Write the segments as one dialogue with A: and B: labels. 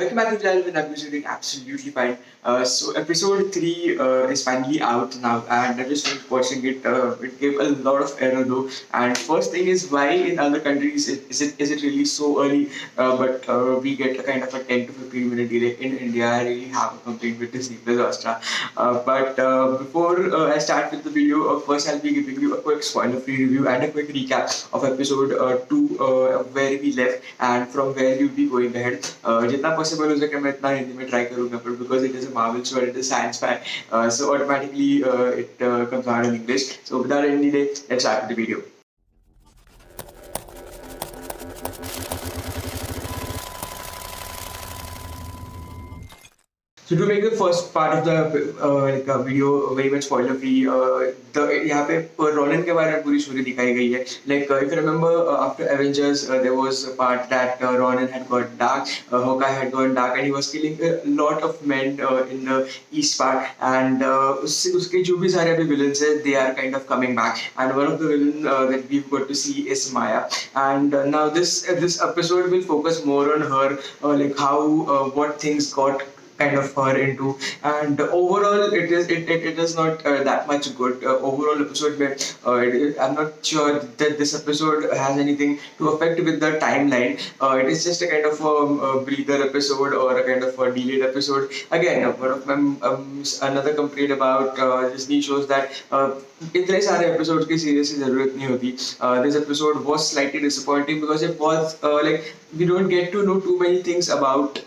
A: Welcome back to the channel. I'm doing absolutely fine. So episode 3 is finally out now, and I just finished watching it. It gave a lot of error though. And first thing is, why in other countries is it really so early? But we get a kind of a 10 to 15 minute delay in India. I really have a complaint with Disney Plus Hotstar. But before I start with the video, first I'll be giving you a quick spoiler-free review and a quick recap of episode 2, where we left and from where we'll be going ahead. जितना possible हो सके मैं इतना हिंदी में try करूँगा, but because it is a Marvel show and it is science fi, so automatically it comes out in English. So without any delay, let's start with the video. So to make the first part of the video very much spoiler free, यहाँ पे Ronin के बारे में पूरी story दिखाई गई है. Like if you remember, after Avengers, there was a part that Ronin had got dark, Hawkeye had gone dark, and he was killing a lot of men in the east part. And उसके जो भी सारे अभी villains हैं, they are kind of coming back. And one of the villains that we've got to see is Maya. And now this episode will focus more on her, like how what things got kind of her into, and overall it is not that much good. Overall episode mein, I'm not sure that this episode has anything to affect with the timeline. It is just a kind of a breather episode or a kind of a delayed episode. Again, one of my another complaint about Disney shows that इतने सारे episode की serious की जरूरत नहीं होती. This episode was slightly disappointing because it was like we don't get to know too many things about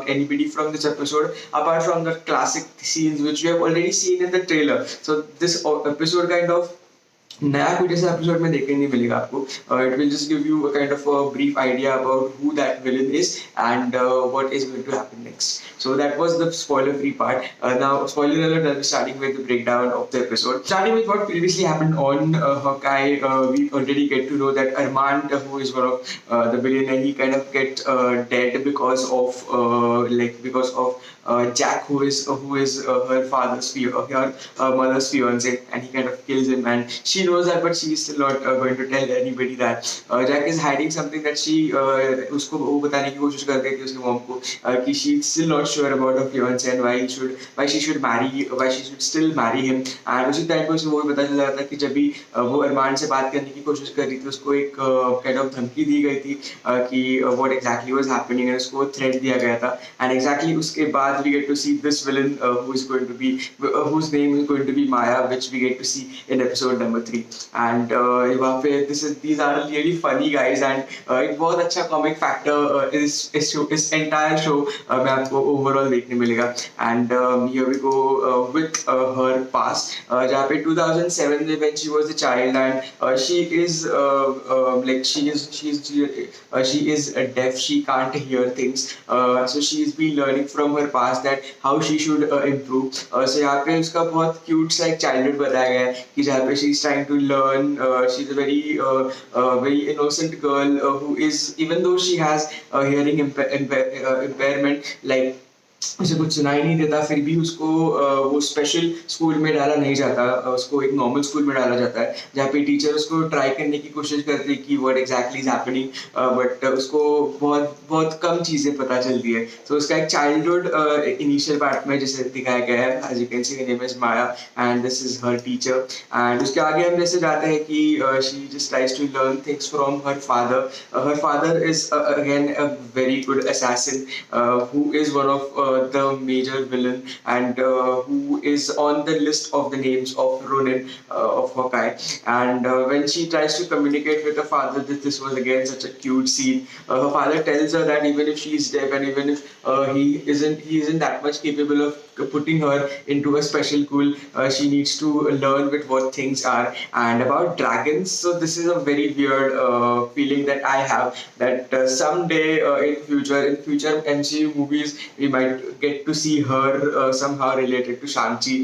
A: anybody from this episode apart from the classic scenes which we have already seen in the trailer. So this episode kind of नया कुछ ऐसा episode में देखने नहीं मिलेगा आपको. It will just give you a kind of a brief idea about who that villain is and what is going to happen next. So that was the spoiler-free part. Now, spoiler alert, I'll be starting with the breakdown of the episode. Starting with what previously happened on Hawkeye, we already get to know that Armand, who is one of the villain, and he kind of get dead because of Jack, who is her father's her mother's fiance, and he kind of kills him, and she knows that, but she is still not going to tell anybody that. Jack is hiding something that she उसको वो बताने की कोशिश करती है उसके mom को कि she is still not sure about her fiance and why she should still marry him. And उसी टाइम पे उसे वो भी पता चल जाता है कि जब भी वो अरमान से बात करने की कोशिश कर रही थी उसको एक kind of धमकी दी गई थी कि what exactly was happening, and उसको threat दिया गया था. And exactly उसके बाद we get to see this villain whose name is going to be Maya, which we get to see in episode number 3. And वहाँ पे these are really funny guys, and एक बहुत अच्छा comic factor इस entire show में आपको overall देखने मिलेगा. And here we go with her past, जहाँ पे 2007 में when she was a child, and she is deaf, she can't hear things, so she's been learning from her past that how she should improve. So यहाँ पे उसका बहुत cute सा एक childhood बताया गया है कि जहाँ पे she's trying to learn. She's a very innocent girl who is, even though she has a hearing impairment, like उसे कुछ सुनाई नहीं देता, फिर भी उसको वो स्पेशल स्कूल में डाला नहीं जाता, उसको एक नॉर्मल स्कूल में डाला जाता है जहाँ पे टीचर उसको ट्राई करने की कोशिश करती है कि what exactly is happening, but उसको बहुत कम चीज़ें पता चलती है. तो उसका एक चाइल्डहुड इनिशियल पार्ट में जैसे दिखाया गया है, as you can see name is Maya and this is her teacher. And उसके आगे हम जैसे जाते हैं कि she just tries to learn things from her father. Her father is again a very good assassin who is one of the major villain, and who is on the list of the names of Ronin of Hawkeye. And when she tries to communicate with her father, this was again such a cute scene. Her father tells her that even if she is deaf and even if he isn't that much capable of putting her into a special school, she needs to learn with what things are. And about dragons, so this is a very weird feeling that I have, that someday in future MCU movies we might get to see her somehow related to Shang-Chi,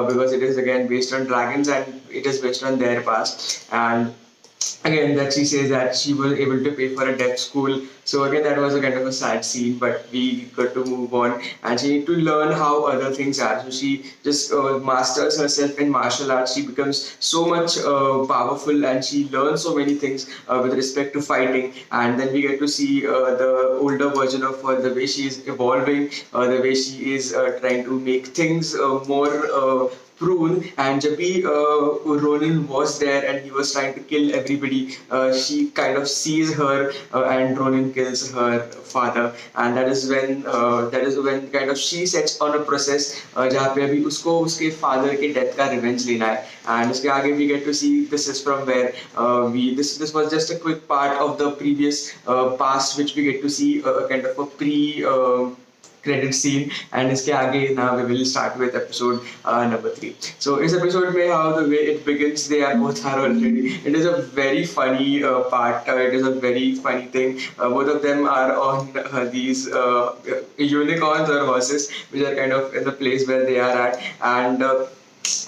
A: because it is again based on dragons and it is based on their past. And again, that she says that she was able to pay for a deaf school So again, that was a kind of a sad scene, but we got to move on, and she need to learn how other things are. So she just masters herself in martial arts. She becomes so much powerful, and she learns so many things with respect to fighting. And then we get to see the older version of her, the way she is evolving, the way she is trying to make things more prune. And जब भी Ronin was there and he was trying to kill everybody, she kind of sees her and Ronin kills her father, and that is when kind of she sets on a process जहाँ पे अभी उसको उसके father के death का revenge लेना है. And उसके आगे we get to see this is from where this was just a quick part of the previous past, which we get to see kind of a pre credit scene. And इसके आगे now we will start with episode number 3. So इस episode में how the way it begins, they are both are already, it is a very funny part, it is a very funny thing. Both of them are on these unicorns or horses, which are kind of in the place where they are at. And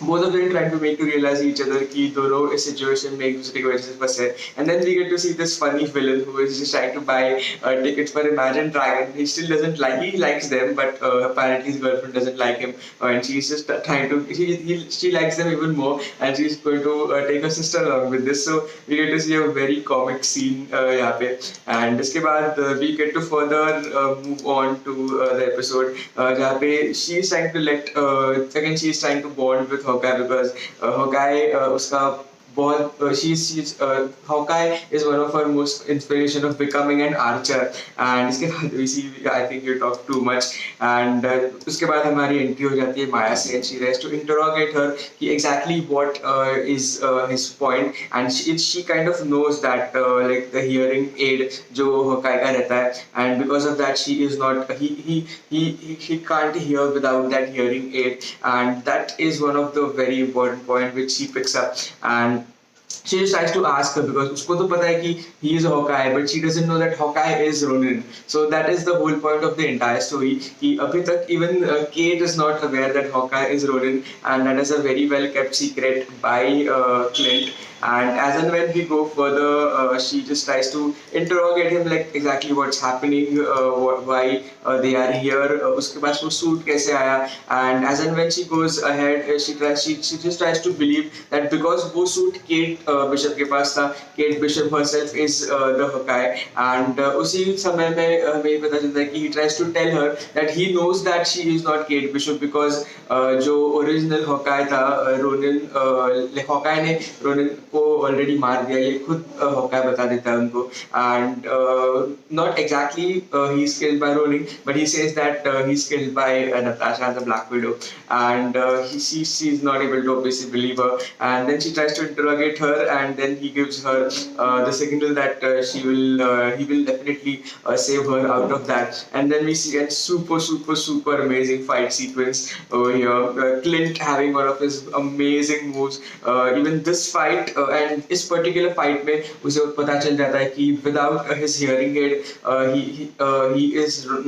A: both of them trying to make to realize each other कि दोनों इस situation में एक दूसरे की वजह से फंसे. And then we get to see this funny villain who is just trying to buy tickets for Imagine Dragon. He still doesn't like, he likes them, but apparently his girlfriend doesn't like him, and she's just trying to, she likes them even more, and she's going to take her sister along with this. So we get to see a very comic scene यहाँ पे. And इसके बाद we get to further move on to the episode जहाँ पे she is trying to again she is trying to bond with Hawkeye, because Hawkeye उसका बहुत Hawkeye is one of her most inspiration of becoming an archer. And इसके बाद we see, I think you talk too much. And उसके बाद हमारी entry हो जाती है माया से, and she tries to interrogate her कि exactly what is his point. And she kind of knows that like the hearing aid जो Hawkeye का रहता है, and because of that she is not, he can't hear without that hearing aid. And that is one of the very important point which she picks up. And she just tries to ask her, because उसको तो पता है कि he is Hawkeye, but she doesn't know that Hawkeye is Ronin. So that is the whole point of the entire story. कि अभी तक even Kate is not aware that Hawkeye is Ronin, and that is a very well kept secret by Clint. And as and when we go further, she just tries to interrogate him, like exactly what's happening, why they are here, उसके पास वो suit कैसे आया. And as and when she goes ahead, she just tries to believe that because वो suit Kate Bishop के पास था, Kate Bishop herself is the Hawkeye. And उसी समय में हमें पता चलता है कि he tries to tell her that he knows that she is not Kate Bishop, because जो original Hawkeye था Ronin, Hawkeye ने Ronin को ऑलरेडी मार दिया, ये खुद Hawkeye बता देता है उनको. And not exactly he's killed by Ronin, but he says that he's killed by Natasha and the Black Widow. And she's not able to obviously believe her. And then she tries to interrogate her, and then he gives her the signal that he will definitely save her out of that. And then we see a super amazing fight sequence over here. Clint having one of his amazing moves. Even this fight and इस particular fight में उसे पता चल जाता है कि without his hearing aid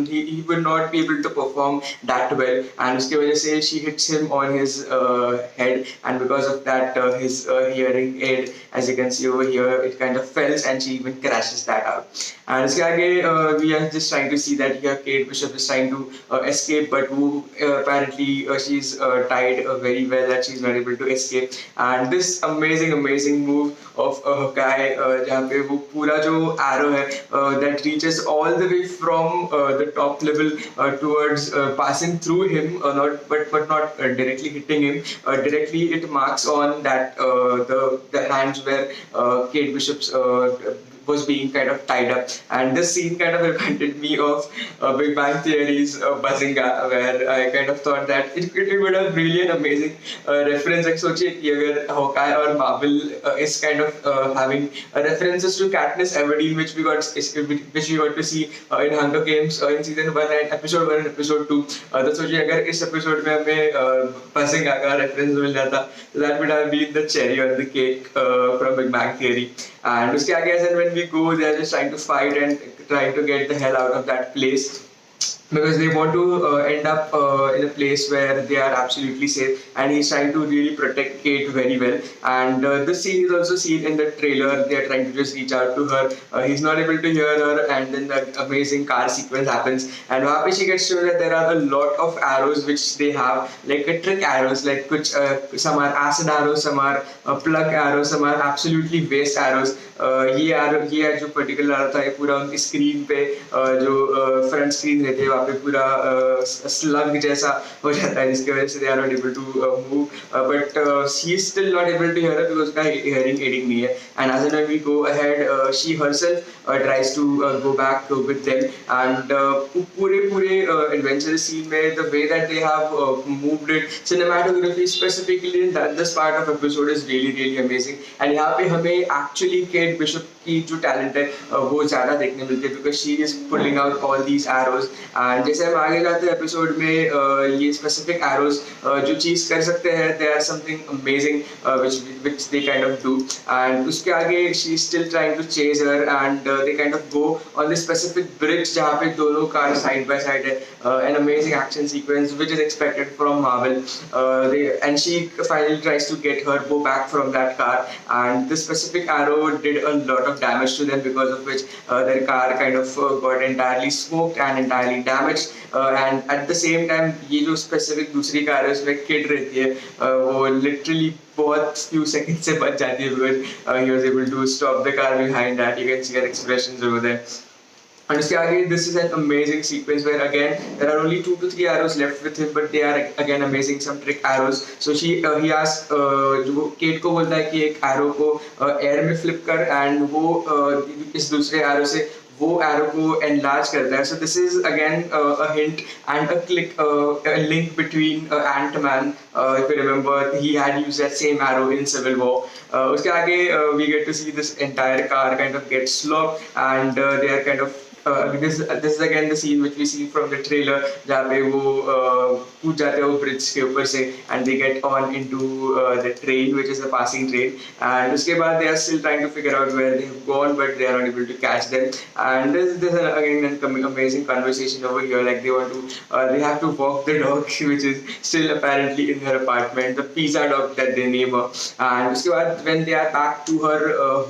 A: he would not be able to perform that well. And उसकी वजह से she hits him on his head, and because of that his hearing aid, as you can see over here, it kind of fails and she even crashes that out. And इसके आगे we are just trying to see that here Kate Bishop is trying to escape, but वो apparently she's tied very well that she's not able to escape. And this amazing move of Hawkeye जहाँ पे वो पूरा जो arrow है that reaches all the way from the top level towards passing through him, but not directly hitting him. Directly it marks on that the hands where Kate Bishop's was being kind of tied up. And this scene kind of reminded me of Big Bang Theory's Bazinga, where I kind of thought that it would have really an amazing reference. Like सोचिए कि अगर Hawkeye और Marvel is kind of having references to Katniss Everdeen, which we got to see in Hunger Games in season 1 and episode 1 and episode 2. तो सोचिए अगर इस episode में हमें Bazinga का reference मिल जाता, so that would have been the cherry on the cake from Big Bang Theory. And उसके आगे as and when we go, they are just trying to fight and trying to get the hell out of that place. because they want to end up in a place where they are absolutely safe, and he's trying to really protect Kate very well. And this scene is also seen in the trailer. They are trying to just reach out to her. He's not able to hear her, and then the amazing car sequence happens, and वहाँ पे she gets to know that there are a lot of arrows which they have, like trick arrows, like which some are acid arrows, some are plug arrows, some are absolutely waste arrows. ये जो particular आ रहा था, ये पूरा उनकी screen पे जो front screen रहती है वहाँ पे पूरा स्लग जैसा हो जाता है, जिसकी वजह से they are not able to move, but she is still not able to hear her because उसका hearing aiding नहीं है. And as and when we go ahead, she herself tries to go back with them, and पूरे adventurous scene में the way that they have moved it, cinematography specifically in this part of episode is really amazing. And यहाँ पे हमें actually Kate Bishop की जो talent है वो ज़्यादा देखने मिलती है, because she is pulling out all these arrows. And जैसे हम आगे जाते हैं एपिसोड में, ये स्पेसिफिक एरोज जो चीज़ कर सकते हैं, they are something amazing which they kind of do. And उसके आगे she is still trying to chase her, and they kind of go on this specific bridge जहाँ पे दोनों कार साइड बाय साइड है. An amazing action sequence which is expected from Marvel. And she finally tries to get her go back from that car, and this specific arrow did a lot of damage to them, because of which their car kind of got entirely smoked and entirely damaged. And at the same time, ये जो specific दूसरी car है उसमें kid रहती है, वो literally बहुत few seconds से बच जाती है, because he was able to stop the car behind that. You can see her expressions over there. And उसके आगे, this is an amazing sequence where again there are only 2 to 3 arrows left with him, but they are again amazing, some trick arrows. So he asks, जो cat को बोलता है कि एक arrow को air में flip कर, and वो इस दूसरे arrow से वो arrow को enlarge करता है. So this is again a hint and a link between Ant-Man. If you remember, he had used that same arrow in Civil War. उसके आगे we get to see this entire car kind of get slogged, and they are kind of this is again the scene which we see from the trailer, जहाँ पे वो कूद जाते हैं वो bridge के ऊपर से, and they get on into the train which is a passing train. And उसके बाद they are still trying to figure out where they have gone, but they are not able to catch them. And this is again an amazing conversation over here, like they have to walk the dog which is still apparently in her apartment, the pizza dog that they name her. And उसके बाद when they are back to her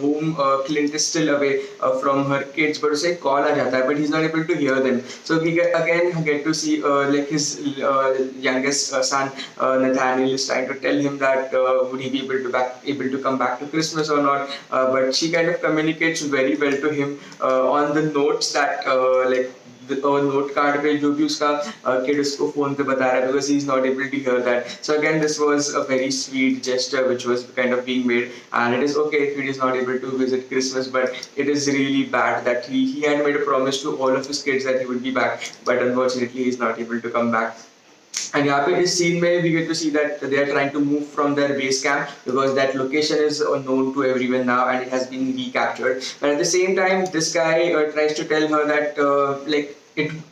A: home, Clint is still away from her kids, but उसे call आ जाता है, but he's not able to hear them. So we get to see like his youngest son Nathaniel is trying to tell him that would he be able to come back to Christmas or not, but she kind of communicates very well to him on the notes that like note card पे जो भी उसका kid उसको phone पे बता रहा है, because he is not able to hear that. So again, this was a very sweet gesture which was kind of being made, and it is okay if he is not able to visit Christmas, but it is really bad that he had made a promise to all of his kids that he would be back, but unfortunately he is not able to come back. And यहाँ पे इस scene में we get to see that they are trying to move from their base camp, because that location is known to everyone now and it has been recaptured. But at the same time, this guy tries to tell her that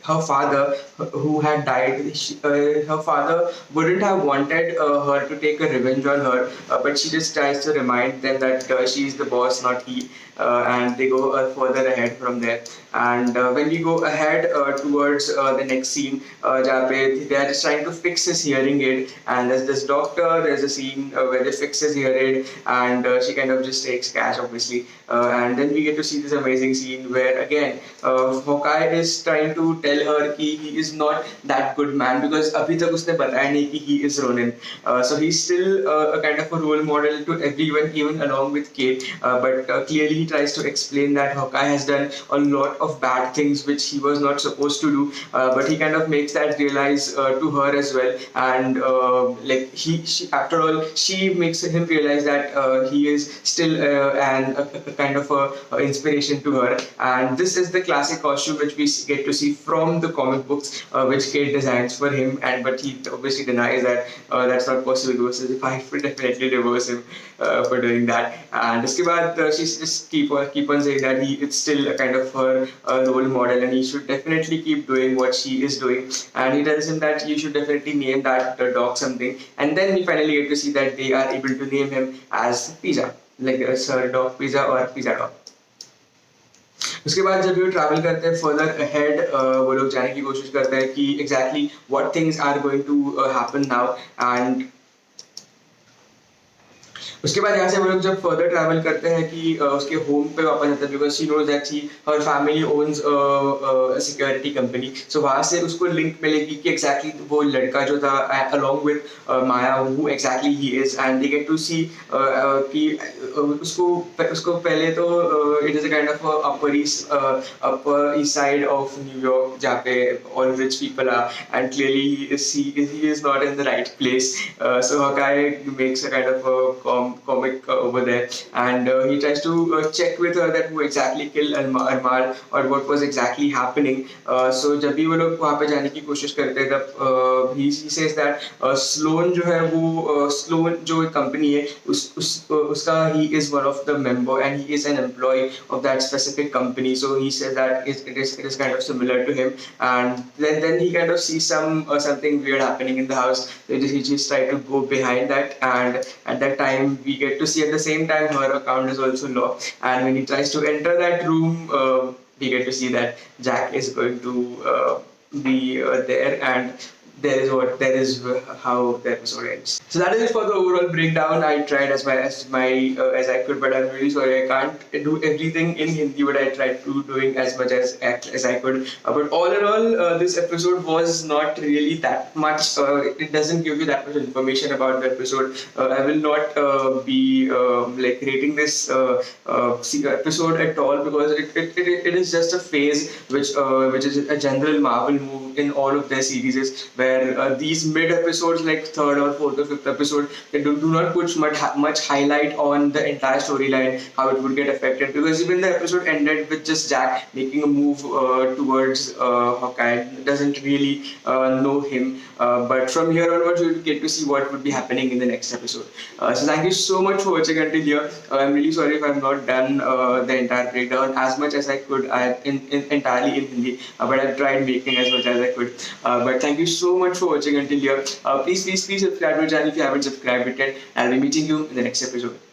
A: her father who had died, her father wouldn't have wanted her to take a revenge on her, but she just tries to remind them that she is the boss, not he. And they go further ahead from there. And when we go ahead towards the next scene, जहाँ पे they are just trying to fix his hearing aid, and there's this doctor. There's a scene where they fix his hearing aid, and she kind of just takes cash, obviously. And then we get to see this amazing scene where again Hawkeye is trying to tell her कि he is not that good man, because अभी तक उसने बताया नहीं कि he is Ronin. So he's still a kind of a role model to everyone, even along with Kate. But clearly he tries to explain that Hawkeye has done a lot of bad things which he was not supposed to do, but he kind of makes that realize to her as well. And like she after all, she makes him realize that he is still a kind of a inspiration to her. And this is the classic costume which we get to see from the comic books, which Kate designs for him, and but he obviously denies that that's not possible, because if I would definitely divorce him for doing that. And उसके बाद she's just keep on saying that it's still a kind of her role model, and he should definitely keep doing what she is doing. And he tells him that you should definitely name that dog something. And then we finally get to see that they are able to name him as Pizza, like Sir Dog Pizza or Pizza Dog. उसके बाद जब वो travel करते हैं further ahead, वो लोग जाने की कोशिश करते हैं कि exactly what things are going to happen now. And उसके बाद यहाँ से वो लोग जब फर्दर ट्रैवल करते हैं कि उसके होम पे वापस आते हैं, because she knows that she her family owns security company. So वहाँ से उसको लिंक मिलेगी कि एग्जैक्टली वो लड़का जो था along with Maya, who exactly he is. And they get to see कि उसको उसको पहले तो it is a kind of upper east side of New York, जहाँ पे all rich people are, and clearly he is not in the right place. So Hawkeye makes a kind of a comic over there, and he tries to check with her that who exactly killed Armal or what was exactly happening. So जब भी वो लोग वहाँ पे जाने की कोशिश करते हैं तब he says that Sloan जो है वो Sloan जो कंपनी है उसका he is one of the member and he is an employee of that specific company. So he says that it is kind of similar to him, and then he kind of sees something weird happening in the house. So he just try to go behind that, and at that time we get to see at the same time her account is also locked, and when he tries to enter that room, we get to see that Jack is going to be there, and there is how the episode ends. So that is it for the overall breakdown. I tried as I could, but I'm really sorry I can't do everything in Hindi, but I tried to doing as much as I could. But all in all, this episode was not really that much. It doesn't give you that much information about the episode. I will not be like rating this episode at all, because it is just a phase which is a general Marvel move in all of their series, where these mid episodes like third or fourth or fifth episode, they do not put much highlight on the entire storyline, how it would get affected, because even the episode ended with just Jack making a move towards Hawkeye, doesn't really know him, but from here onwards you will get to see what would be happening in the next episode. So thank you so much for watching until here. I'm really sorry if I've not done the entire breakdown as much as I could entirely in Hindi, but I've tried making as much as I could. But thank you so much for watching until here. Please subscribe to the channel if you haven't subscribed it yet. I'll be meeting you in the next episode.